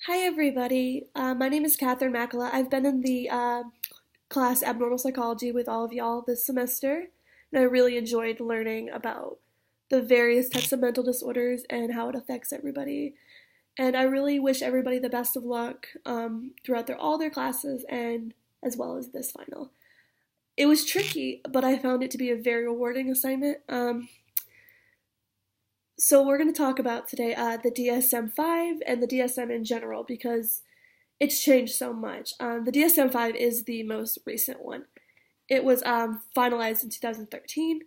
Hi, everybody. My name is Catherine Makala. I've been in the class Abnormal Psychology with all of y'all this semester, and I really enjoyed learning about the various types of mental disorders and how it affects everybody. And I really wish everybody the best of luck throughout all their classes and as well as this final. It was tricky, but I found it to be a very rewarding assignment. So we're going to talk about today the DSM-5 and the DSM in general because it's changed so much. The DSM-5 is the most recent one. It was finalized in 2013.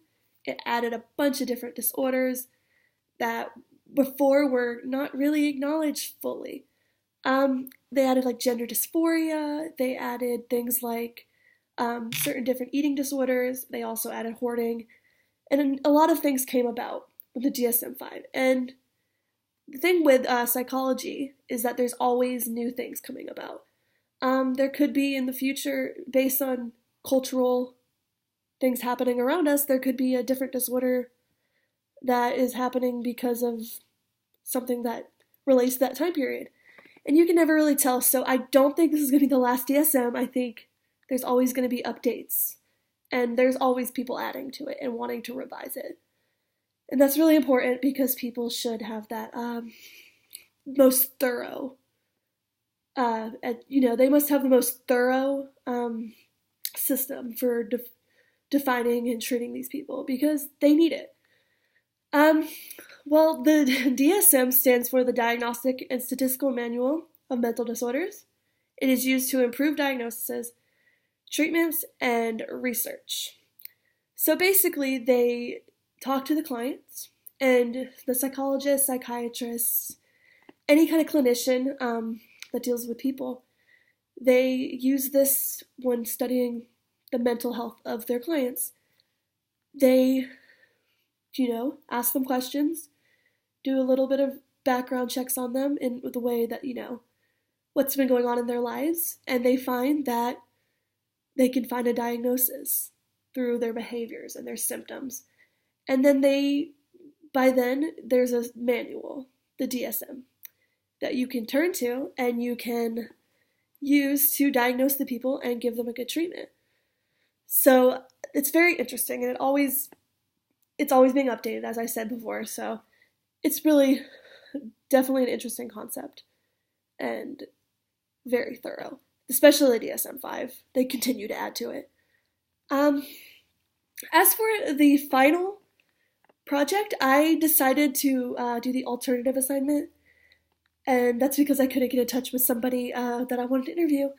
It added a bunch of different disorders that before were not really acknowledged fully. They added like gender dysphoria. They added things like certain different eating disorders. They also added hoarding. And a lot of things came about with the DSM-5. And the thing with psychology is that there's always new things coming about. There could be in the future, based on cultural things happening around us, there could be a different disorder that is happening because of something that relates to that time period. And you can never really tell, so I don't think this is going to be the last DSM. I think there's always going to be updates, and there's always people adding to it and wanting to revise it. And that's really important because people should have that most thorough, they must have the most thorough system for defining and treating these people because they need it. Well, the DSM stands for the Diagnostic and Statistical Manual of Mental Disorders. It is used to improve diagnoses, treatments, and research. So basically, they talk to the clients, and the psychologists, psychiatrists, any kind of clinician that deals with people, they use this when studying the mental health of their clients. They, ask them questions, do a little bit of background checks on them in the way that, what's been going on in their lives, and they find that they can find a diagnosis through their behaviors and their symptoms. And then by then, there's a manual, the DSM, that you can turn to and you can use to diagnose the people and give them a good treatment. So it's very interesting, and it's always being updated, as I said before. So it's really definitely an interesting concept and very thorough, especially the DSM-5. They continue to add to it. As for the final project, I decided to do the alternative assignment, and that's because I couldn't get in touch with somebody that I wanted to interview.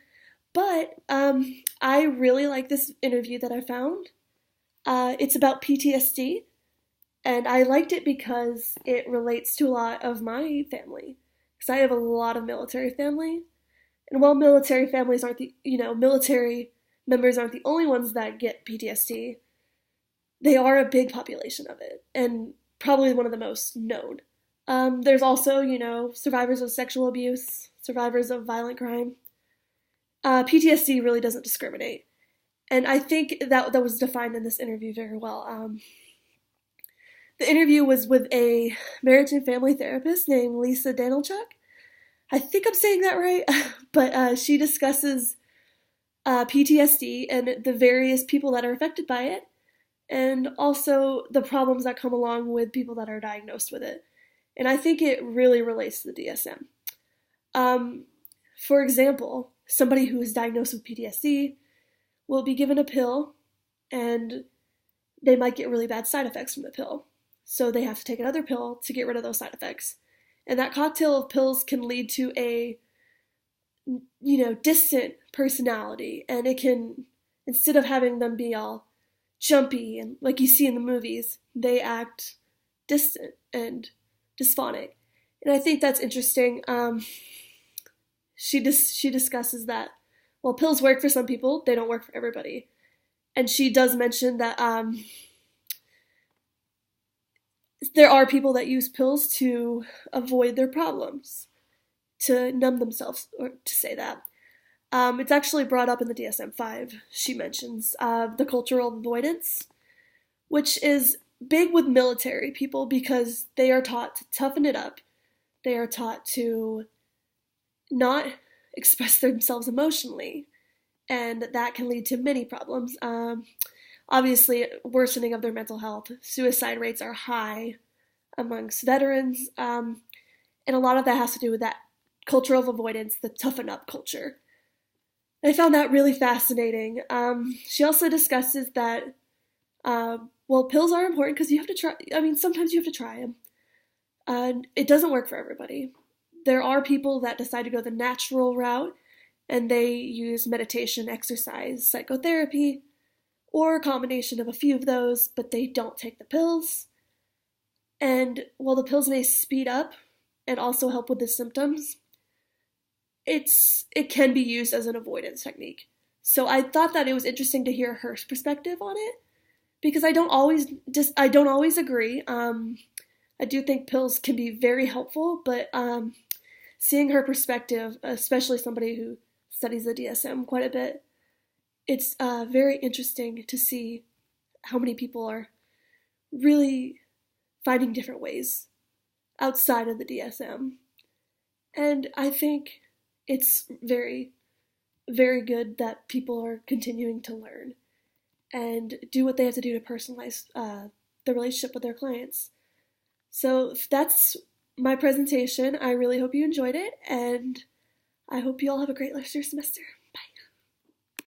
But I really like this interview that I found. It's about PTSD, and I liked it because it relates to a lot of my family, because I have a lot of military family, and while military families aren't military members aren't the only ones that get PTSD, they are a big population of it, and probably one of the most known. There's also, survivors of sexual abuse, survivors of violent crime. PTSD really doesn't discriminate, and I think that was defined in this interview very well. The interview was with a marriage and family therapist named Lisa Danilchuk. I think I'm saying that right, but she discusses PTSD and the various people that are affected by it, and also the problems that come along with people that are diagnosed with it. And I think it really relates to the DSM. For example, somebody who is diagnosed with PTSD will be given a pill, and they might get really bad side effects from the pill. So they have to take another pill to get rid of those side effects. And that cocktail of pills can lead to a, distant personality. And it can, instead of having them be all jumpy and like you see in the movies, they act distant and dysphonic. And I think that's interesting. She discusses that, well, pills work for some people, they don't work for everybody. And she does mention that there are people that use pills to avoid their problems, to numb themselves, or to say that. It's actually brought up in the DSM-5. She mentions the cultural avoidance, which is big with military people because they are taught to toughen it up. They are taught to not express themselves emotionally, and that can lead to many problems. Obviously, worsening of their mental health. Suicide rates are high amongst veterans, and a lot of that has to do with that culture of avoidance, the toughen up culture. I found that really fascinating. She also discusses that, well, pills are important because you have to try. I mean, sometimes you have to try them. It doesn't work for everybody. There are people that decide to go the natural route and they use meditation, exercise, psychotherapy, or a combination of a few of those, but they don't take the pills. And while the pills may speed up and also help with the symptoms, it can be used as an avoidance technique. So I thought that it was interesting to hear her perspective on it because I don't always agree. I do think pills can be very helpful, but seeing her perspective, especially somebody who studies the DSM quite a bit, it's very interesting to see how many people are really finding different ways outside of the DSM. And I think it's very, very good that people are continuing to learn and do what they have to do to personalize the relationship with their clients. So that's my presentation. I really hope you enjoyed it, and I hope you all have a great rest of your semester.